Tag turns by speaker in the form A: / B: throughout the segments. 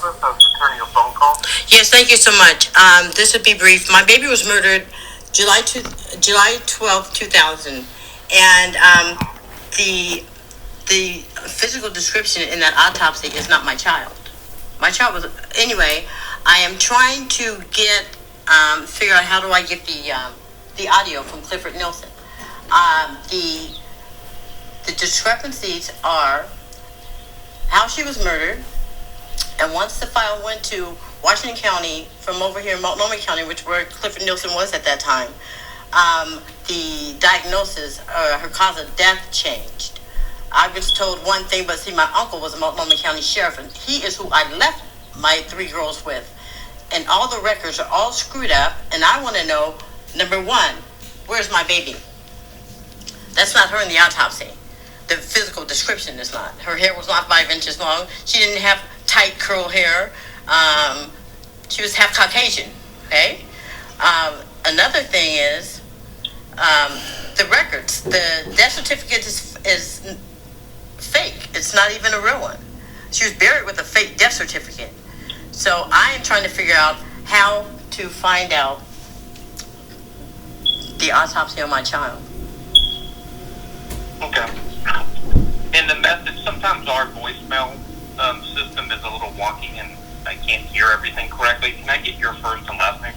A: office. I was returning a phone call.
B: Yes, thank you so much. This would be brief. My baby was murdered July 12th, 2000. And the physical description in that autopsy is not my child. My child was... Anyway, I am trying to figure out how do I get the audio from Clifford Nielsen. The discrepancies are how she was murdered, and once the file went to Washington County from over here in Multnomah County, which where Clifford Nielsen was at that time, the diagnosis, her cause of death changed. I was told one thing, but see, my uncle was a Multnomah County sheriff, and he is who I left my 3 girls with. And all the records are all screwed up, and I want to know, number one, where's my baby? That's not her in the autopsy. The physical description is not. Her hair was not 5 inches long. She didn't have tight curl hair. She was half Caucasian, okay? Another thing is the records. The death certificate is fake. It's not even a real one. She was buried with a fake death certificate. So I am trying to figure out how to find out the autopsy of my child.
A: Okay. And the message, sometimes our voicemail system is a little wonky and I can't hear everything correctly. Can I get your first and last name?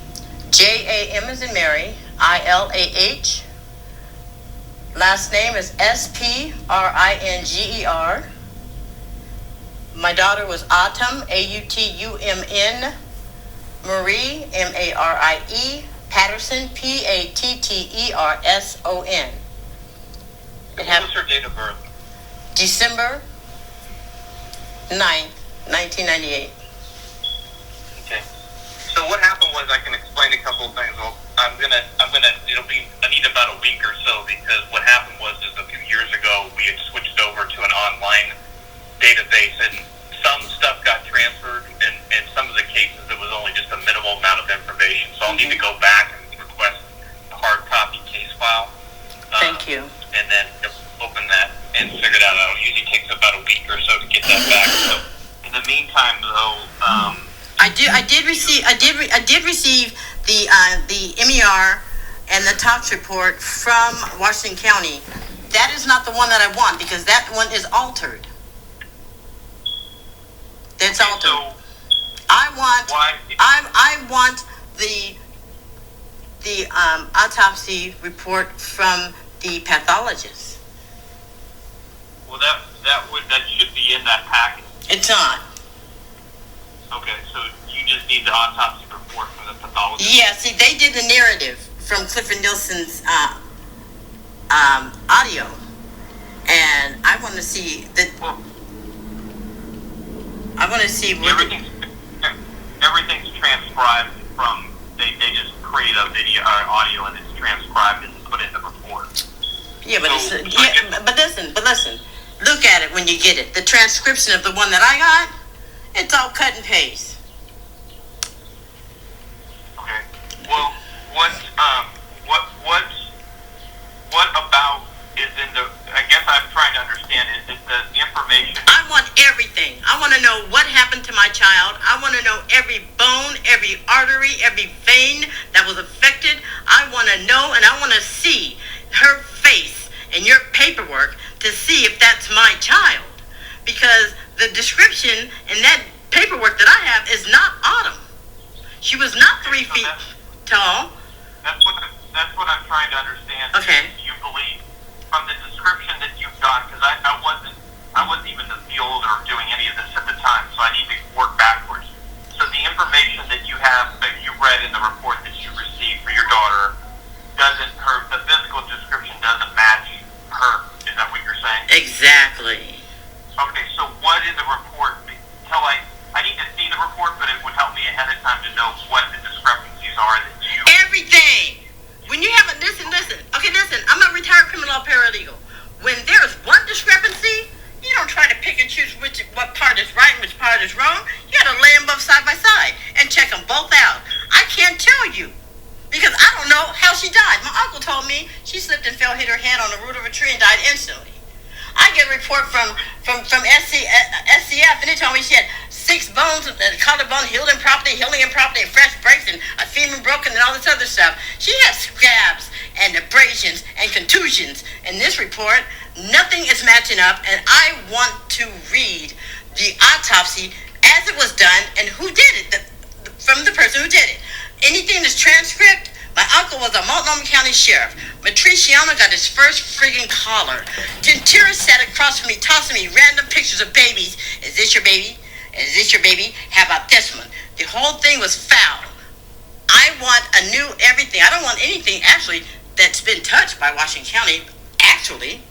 B: Jam as in Mary, ILAH. Last name is SPRINGER. My daughter was Autumn, AUTUMN. Marie, MARIE. Patterson, PATTERSON.
A: What was her date of birth?
B: December 9th, 1998.
A: Okay. So what happened was, I can explain a couple of things. Well, I need about a week or so, because what happened was a few years ago, we had switched over to an online database, and some stuff got transferred, and in some of the cases, it was only just a minimal amount of information. So I'll need to go back and request a hard copy case file.
B: Thank you.
A: And then open that and figure that out. It usually takes about a week or so to get that back. So in the meantime, though,
B: I did receive the MER and the TOPS report from Washington County. That is not the one that I want, because that one is altered. That's altered.
A: So
B: I want the autopsy report from the pathologist.
A: Well, that should be in that package.
B: It's not.
A: Okay, so you just need the autopsy report from the pathologist.
B: Yeah, see, they did the narrative from Clifford Nielsen's audio, and I want to see that. I want to see what
A: everything's transcribed from. They just create a video or audio, and it's transcribed and put in the report.
B: Yeah, but but listen. Look at it when you get it. The transcription of the one that I got, it's all cut and paste.
A: Okay. Well, what about is in the? I guess I'm trying to understand is the information.
B: I want everything. I want to know what happened to my child. I want to know every bone, every artery, every vein that was affected. I want to know, and I want to see her face in your paperwork to see if that's my child. Because the description in that paperwork that I have is not Autumn. She was not 3 feet tall.
A: That's what I'm trying to understand.
B: Okay.
A: Do you believe from the description that you've got, because I wasn't even in the field or doing any of this at the time, so I need to work backwards. So the information that you have, that you read in the report that you received for your daughter, the physical description doesn't match her. Is that what you're saying?
B: Exactly.
A: Okay, so what in the report, I need to see the report, but it would help me ahead of time to know what the discrepancies are that you...
B: Everything! When you have listen. Okay, listen, I'm a retired criminal law paralegal. When there's one discrepancy, you don't try to pick and choose what part is right and which part is wrong. You gotta lay them both side by side and check them both out. I can't tell you, because I don't know how she died. My uncle told me she slipped and fell, hit her head on the root of a tree and died instantly. I get a report from SCF, and they told me she had 6 bones, collarbone healed improperly, healing improperly, and fresh breaks, and a femur broken, and all this other stuff. She had scabs and abrasions and contusions. In this report, nothing is matching up, and I want to read the autopsy as it was done and who did it, from the person who did it. Anything that's transcript, my uncle was a Multnomah County sheriff. Matriciano got his first friggin' collar. Tintira sat across from me, tossing me random pictures of babies. Is this your baby? Is this your baby? How about this one? The whole thing was foul. I want a new everything. I don't want anything, actually, that's been touched by Washington County, actually,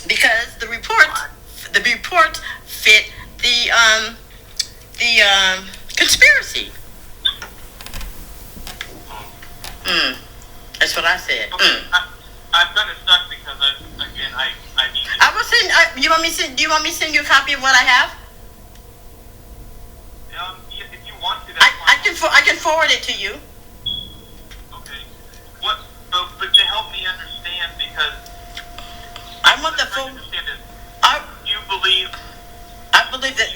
B: because the report fit the conspiracy. That's what I said.
A: Okay, I'm gonna stuck because I need to.
B: I will send. Do you want me to send you a copy of what I have?
A: If you want to, that's fine.
B: I can forward it to you.
A: Okay. But to help me understand, because
B: I want the full.
A: Understand is,
B: I
A: believe
B: that.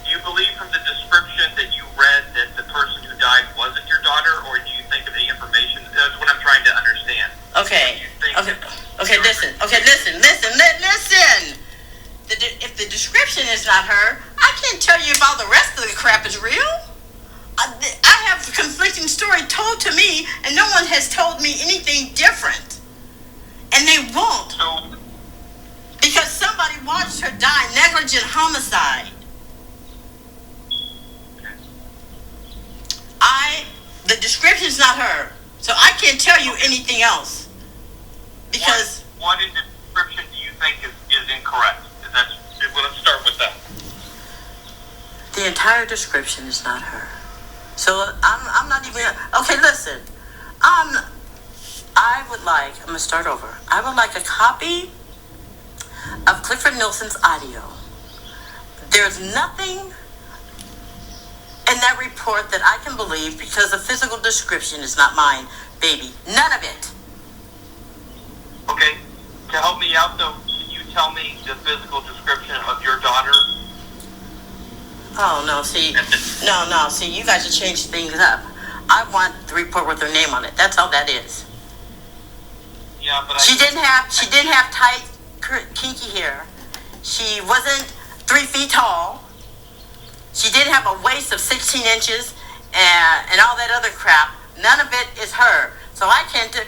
A: Do you believe from the description that you read that the person who died wasn't your daughter, or do you think of the information? That's what I'm trying to understand.
B: Okay. Listen. If the description is not her, I can't tell you if all the rest of the crap is real. I have a conflicting story told to me, and no one has told me anything different. And they won't.
A: So,
B: Because somebody watched her die, negligent homicide. The description's not her, so I can't tell you anything else. Because
A: what in the description do you think is incorrect? Let's start with that.
B: the entire description is not her. So I'm not even. Okay, listen. I'm gonna start over. I would like a copy of Clifford Nilsson's audio. There's nothing in that report that I can believe because the physical description is not mine, baby. None of it.
A: Okay, to help me out though, can you tell me the physical description of your daughter?
B: Oh, no, see, you guys have changed things up. I want the report with her name on it. That's all that is.
A: Yeah, but
B: She didn't have tight, kinky hair. She wasn't 3 feet tall. She did have a waist of 16 inches and all that other crap. None of it is her. So I can't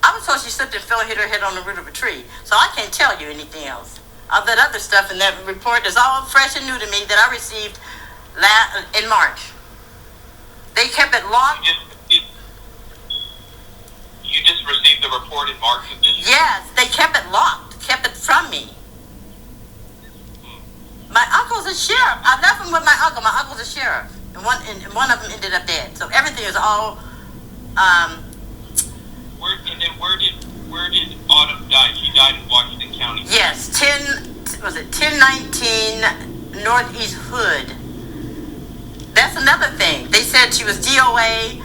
B: I was told she slipped and fell and hit her head on the root of a tree. So I can't tell you anything else. All that other stuff in that report is all fresh and new to me that I received in March. They kept it locked.
A: You just received the report in March of this year?
B: Yes, they kept it locked. Kept it from me. My uncle's a sheriff. I left him with my uncle. My uncle's a sheriff. And one of them ended up dead. So everything is all...
A: Where did Autumn die? She died in Washington County.
B: Yes, 1019 Northeast Hood. That's another thing. They said she was DOA.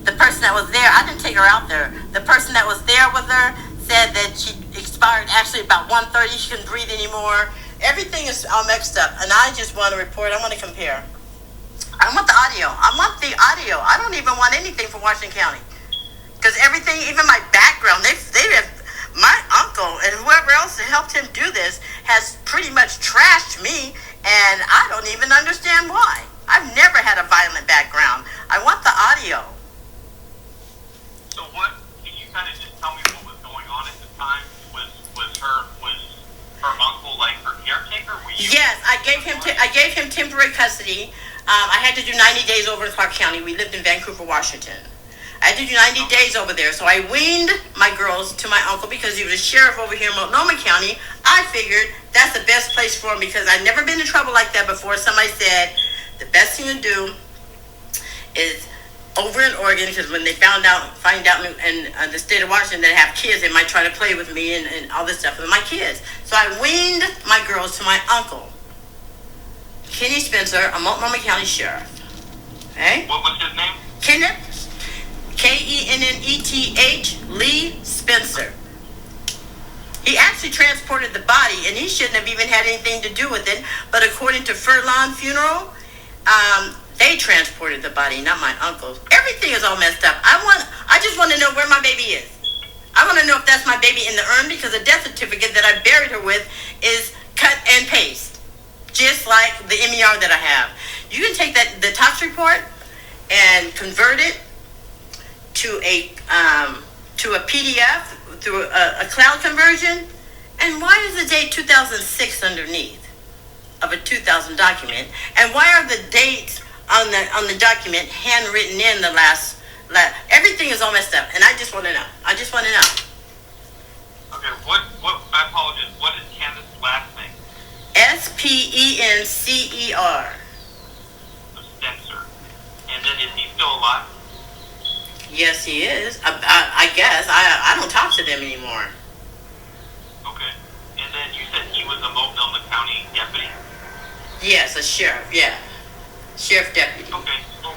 B: The person that was there, I didn't take her out there. The person that was there with her said that she expired actually about 1:30. She couldn't breathe anymore. Everything is all mixed up, and I just want to report. I want to compare. I want the audio. I don't even want anything from Washington County. Because everything, even my background, they have, my uncle and whoever else that helped him do this has pretty much trashed me, and I don't even understand why. I've never had a violent background. I want the audio.
A: So can you kind of just tell me what was going on at the time? Was her uncle like her caretaker?
B: Yes, I gave him temporary custody. I had to do 90 days over in Clark County. We lived in Vancouver, Washington. I had to do 90 days over there. So I weaned my girls to my uncle because he was a sheriff over here in Multnomah County. I figured that's the best place for him because I'd never been in trouble like that before. Somebody said the best thing to do is over in Oregon, because when they find out in the state of Washington that I have kids, they might try to play with me and all this stuff with my kids. So I weaned my girls to my uncle, Kenny Spencer, a Multnomah County sheriff. Okay?
A: What was his name?
B: Kenneth, Kenneth Lee Spencer. He actually transported the body, and he shouldn't have even had anything to do with it. But according to Furlan Funeral, they transported the body, not my uncle's. Everything is all messed up. I just want to know where my baby is. I want to know if that's my baby in the urn, because the death certificate that I buried her with is cut and paste, just like the MER that I have. You can take the tox report and convert it to a PDF through a cloud conversion. And why is the date 2006 underneath of a 2000 document? And why are the dates on the document handwritten in the last? Everything is all messed up, and I just want to know.
A: Okay, what? I apologize. What is Kenneth's last name?
B: Spencer.
A: Spencer. And then is he still alive?
B: Yes, he is. I guess. I don't talk to them anymore.
A: Okay. And then you said he was a Multnomah County deputy?
B: Yes, a sheriff. Yeah, sheriff deputy.
A: Okay. So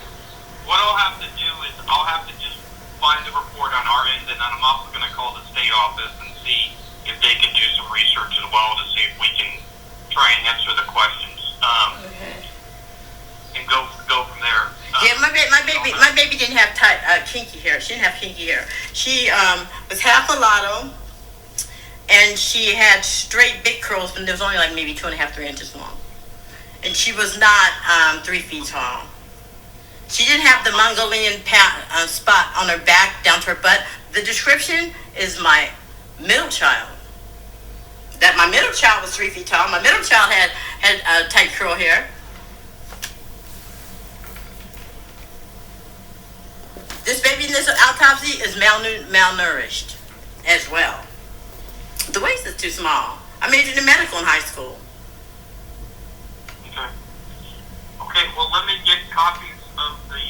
A: what I'll have to do is I'll have to just find the report on our end, and then I'm also going to call the state office and see if they can do some research as well to see if we can try and answer the questions.
B: Okay.
A: And go from there.
B: Yeah, my baby didn't have kinky hair. She didn't have kinky hair. She was half mulatto, and she had straight big curls, but there was only like maybe 2.5, 3 inches long. And she was not 3 feet tall. She didn't have the Mongolian spot on her back down to her butt. The description is my middle child. That my middle child was 3 feet tall. My middle child had tight curl hair. This baby in this autopsy is malnourished as well. The waist is too small. I majored in medical in high school.
A: Okay, well, let me get copies of the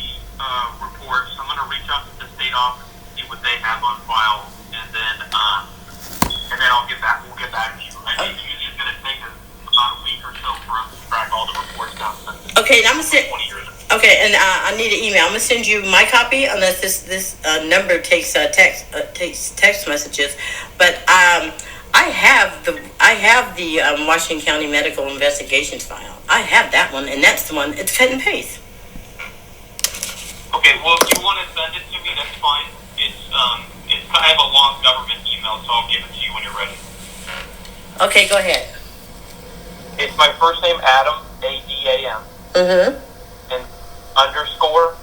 A: reports. I'm going to reach out to the state office, see what they have on file, and then I'll get back. We'll get back to you. I think usually it's going to take about a week or so for us to track all the reports down.
B: Okay, and I'm going to send. Okay, and I need an email. I'm gonna send you my copy, unless this number takes text messages. But I have the Washington County Medical Investigations file. I have that one, and that's the one. It's cut and paste.
A: Okay, well, if you want to send it to me, that's fine. I have a long government email, so I'll give it to you when you're ready.
B: Okay, go ahead.
A: It's my first name, Adam, ADAM.
B: Mm-hmm.
A: And underscore.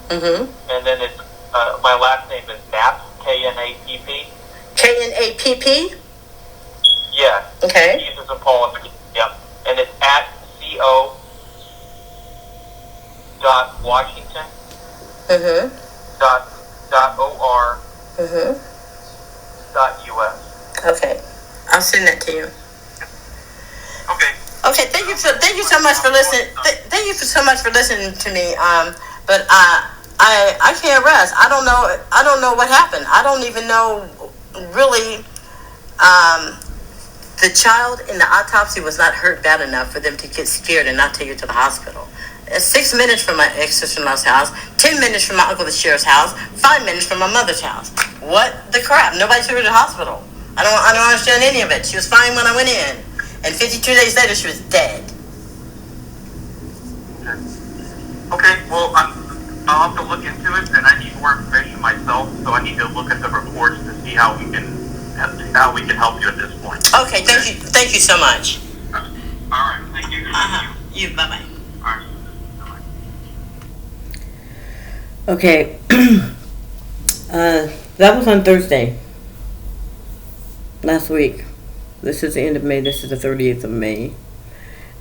B: Mm-hmm.
A: And then it's my last name is Knapp, Knapp.
B: Knapp?
A: Yeah.
B: Okay.
A: Jesus and Paul. Yep. And it's at co.washington.
B: Mm-hmm.
A: .or.
B: Mm-hmm.
A: .us.
B: Okay. I'll send that to you.
A: Okay.
B: Okay, thank you so much for listening. Thank you so much for listening to me. But I can't rest. I don't know what happened. I don't even know really. The child in the autopsy was not hurt bad enough for them to get scared and not take her to the hospital. 6 minutes from my ex-sister-in-law's house, 10 minutes from my uncle the sheriff's house, 5 minutes from my mother's house. What the crap? Nobody took her to the hospital. I don't understand any of it. She was fine when I went in. And 52 days later, she was dead.
A: Okay, well, I'll have to look into it, and I need more information myself, so I need to look at the reports to see how we can help you at this point.
B: Okay, thank you so much.
A: All right, thank you.
B: You, bye-bye.
A: All right.
C: Okay, that was on Thursday, last week. This is the end of May. This is the 30th of May.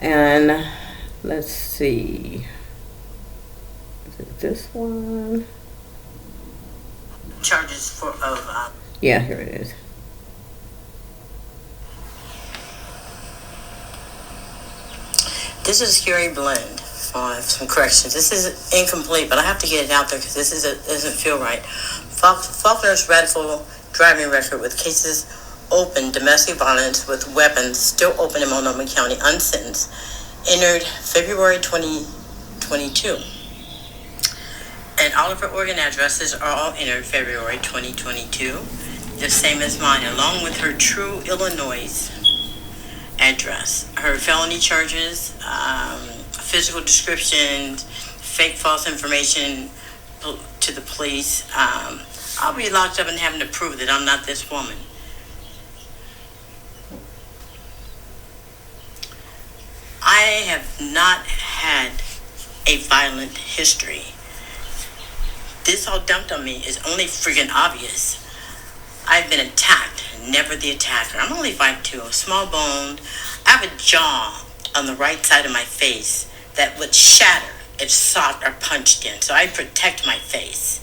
C: And let's see. Is it this one?
B: Charges
C: Yeah, here it is.
B: This is Scary Blend. Some corrections. This is incomplete, but I have to get it out there because this doesn't feel right. Faulkner's radical driving record with cases open, domestic violence with weapons still open in Multnomah County, unsentenced, entered February 2022. And all of her Oregon addresses are all entered February 2022. the same as mine, along with her true Illinois address. Her felony charges, physical descriptions, fake false information to the police. I'll be locked up and having to prove that I'm not this woman. I have not had a violent history. This all dumped on me is only freaking obvious. I've been attacked, never the attacker. I'm only 5'2", small boned. I have a jaw on the right side of my face that would shatter if socked or punched in, so I protect my face.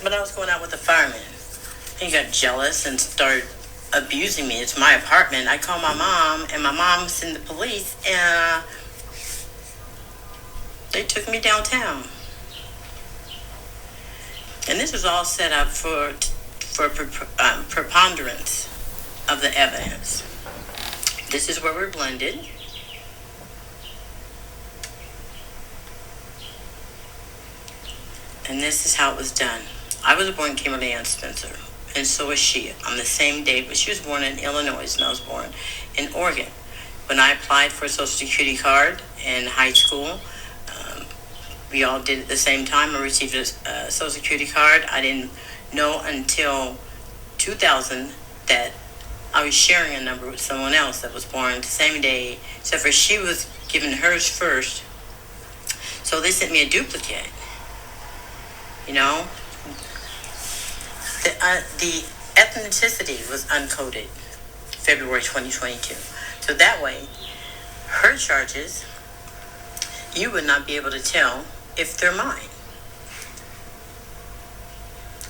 B: But I was going out with a fireman. He got jealous and started abusing me. It's my apartment. I called my mom, and my mom sent the police, and they took me downtown. And this was all set up for preponderance of the evidence. This is where we're blended. And this is how it was done. I was born Kimberly Ann Spencer, and so was she on the same day, but she was born in Illinois, and I was born in Oregon. When I applied for a Social Security card in high school, we all did it at the same time. I received a Social Security card. I didn't know until 2000 that I was sharing a number with someone else that was born the same day, except for she was given hers first. So they sent me a duplicate. You know, the ethnicity was uncoded February 2022. So that way, her charges, you would not be able to tell if they're mine.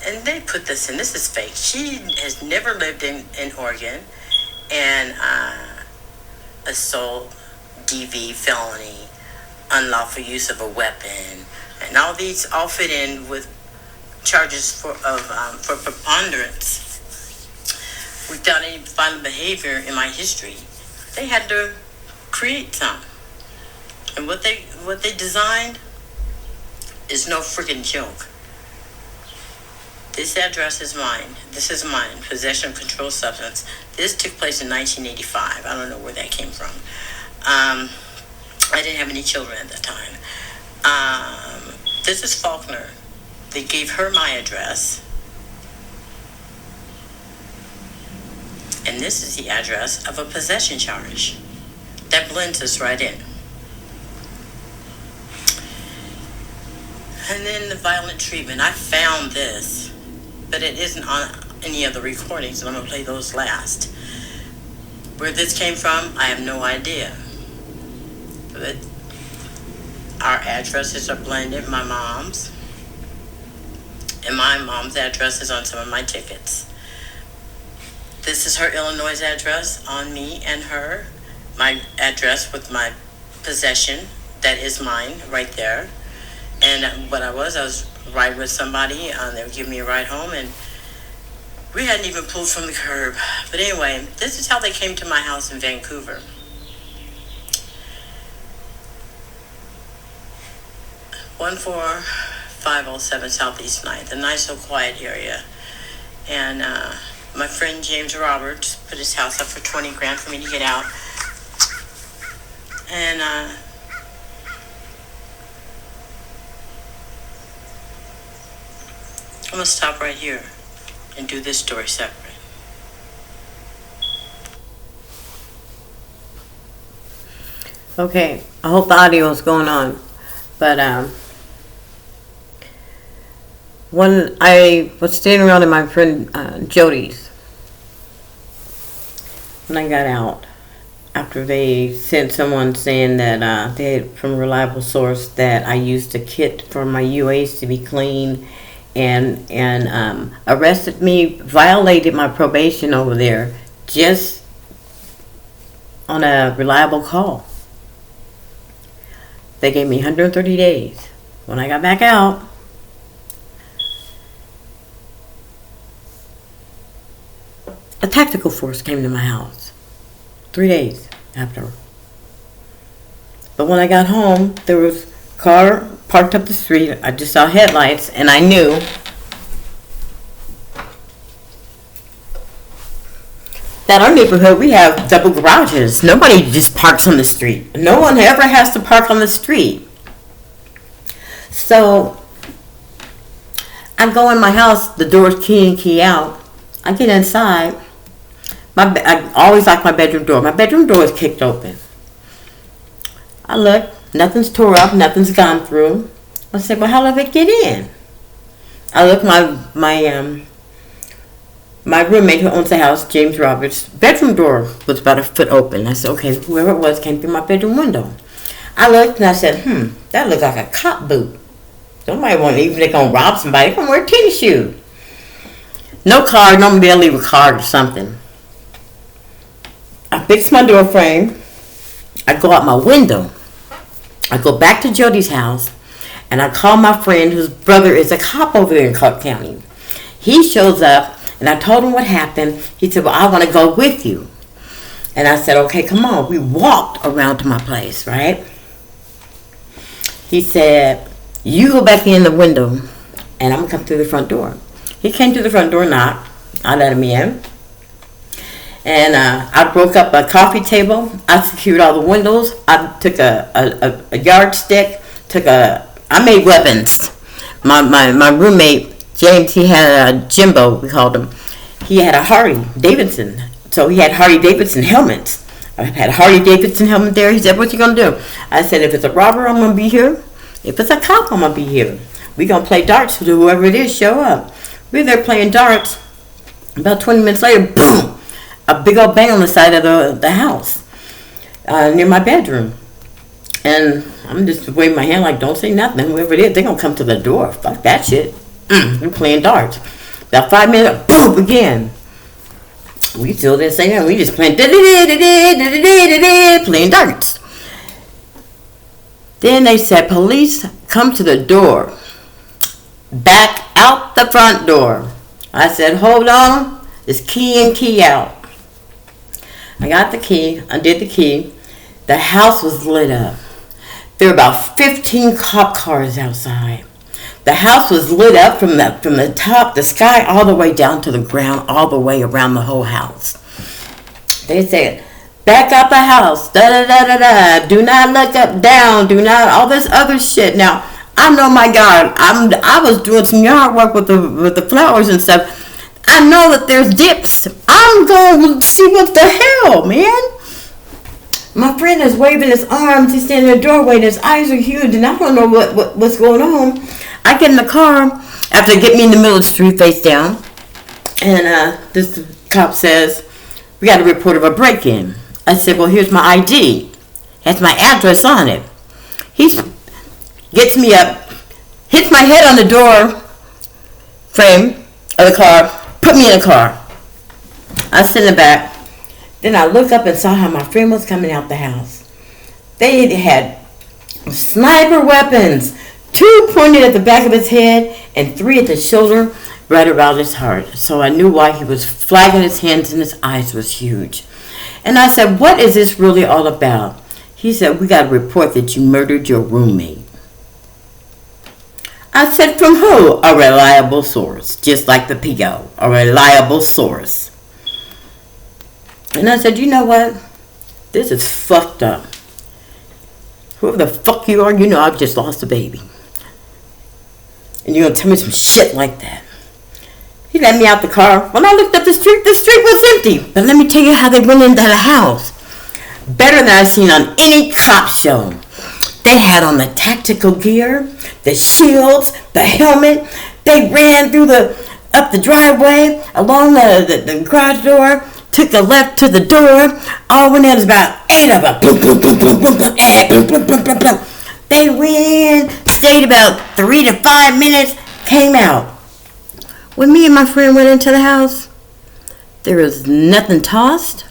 B: And they put this in. This is fake. She has never lived in Oregon, and assault, DV, felony, unlawful use of a weapon, and all these all fit in with charges for preponderance. Without any violent behavior in my history, they had to create some. And what they designed is no freaking joke. This address is mine. This is mine. Possession of controlled substance. This took place in 1985. I don't know where that came from. I didn't have any children at that time. This is Faulkner. They gave her my address. And this is the address of a possession charge. That blends us right in. And then the violent treatment. I found this, but it isn't on any of the recordings, and I'm going to play those last. Where this came from, I have no idea. But our addresses are blended, my mom's. And my mom's address is on some of my tickets. This is her Illinois address on me and her. My address with my possession, that is mine right there. And what I was riding with somebody. They would give me a ride home, and we hadn't even pulled from the curb. But anyway, this is how they came to my house in Vancouver. One 4507 Southeast 9th, a nice little quiet area. And my friend James Roberts put his house up for $20,000 for me to get out. And I'm going to stop right here and do this story separate.
C: Okay, I hope the audio is going on. But when I was standing around at my friend Jody's, when I got out, after they sent someone saying that they had from a reliable source that I used a kit for my UAs to be clean, and arrested me, violated my probation over there just on a reliable call. They gave me 130 days. When I got back out, a tactical force came to my house 3 days after. But when I got home, there was car parked up the street. I just saw headlights, and I knew that our neighborhood, we have double garages. Nobody just parks on the street. No one ever has to park on the street. So I go in my house, the door's key in, key out. I get inside. I always like my bedroom door. My bedroom door is kicked open. I look, nothing's tore up, nothing's gone through. I said, well, how did it get in? I look, my roommate who owns the house, James Roberts, bedroom door was about a foot open. I said, okay, whoever it was came through my bedroom window. I looked and I said, that looks like a cop boot. Somebody won't, even if they're going to rob somebody, they can wear a tennis shoe. No card, normally they'll leave a card or something. I fix my door frame. I go out my window. I go back to Jody's house, and I call my friend whose brother is a cop over there in Clark County. He shows up, and I told him what happened. He said, well, I want to go with you. And I said, okay, come on. We walked around to my place, right? He said, you go back in the window, and I'm going to come through the front door. He came to the front door, knocked. I let him in. And I broke up a coffee table. I secured all the windows. I took a yardstick. I made weapons. My roommate, James, he had a Jimbo, we called him. He had a Harley Davidson. So he had Harley Davidson helmets. I had a Harley Davidson helmet there. He said, what you going to do? I said, if it's a robber, I'm going to be here. If it's a cop, I'm going to be here. We're going to play darts with whoever it is, show up. We're there playing darts. About 20 minutes later, boom! A big old bang on the side of the house near my bedroom. And I'm just waving my hand like, don't say nothing. Whoever it is, they're going to come to the door. Fuck that shit. We're playing darts. About 5 minutes, boom, again. We still didn't say nothing. We just playing playing darts. Then they said, police, come to the door. Back out the front door. I said, hold on. It's key in, key out. I got the key. I did the key. The house was lit up. There were about 15 cop cars outside. The house was lit up from the top, the sky, all the way down to the ground, all the way around the whole house. They said, back up the house. Da-da-da-da-da. Do not look up, down. Do not, all this other shit. Now, I know my God. I was doing some yard work with the flowers and stuff. I know that there's dips. I'm going to see what the hell, man. My friend is waving his arms. He's standing in the doorway, and his eyes are huge, and I don't know what's going on. I get in the car after they get me in the middle of the street, face down, and this cop says, we got a report of a break-in. I said, well, here's my ID. It has my address on it. He gets me up, hits my head on the door frame of the car, put me in the car. I sit in the back. Then I look up and saw how my friend was coming out the house. They had sniper weapons, 2 pointed at the back of his head and 3 at the shoulder, right around his heart. So I knew why he was flagging his hands and his eyes was huge. And I said, what is this really all about? He said, we got a report that you murdered your roommate. I said, from who? A reliable source, just like the PO, a reliable source. And I said, you know what? This is fucked up. Whoever the fuck you are, you know I've just lost a baby. And you're going to tell me some shit like that. He let me out the car. When I looked up the street was empty. But let me tell you how they went into the house. Better than I've seen on any cop show. They had on the tactical gear, the shields, the helmet. They ran up the driveway, along the garage door, took a left to the door. All went in, there's about 8 of them. Boom, boom, boom, boom, boom, boom, boom, boom, boom, boom, boom. They went in, stayed about 3 to 5 minutes, came out. When me and my friend went into the house, there was nothing tossed,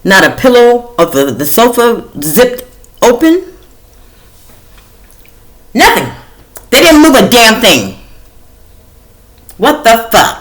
C: not a pillow of the sofa zipped open. Nothing. They didn't move a damn thing. What the fuck?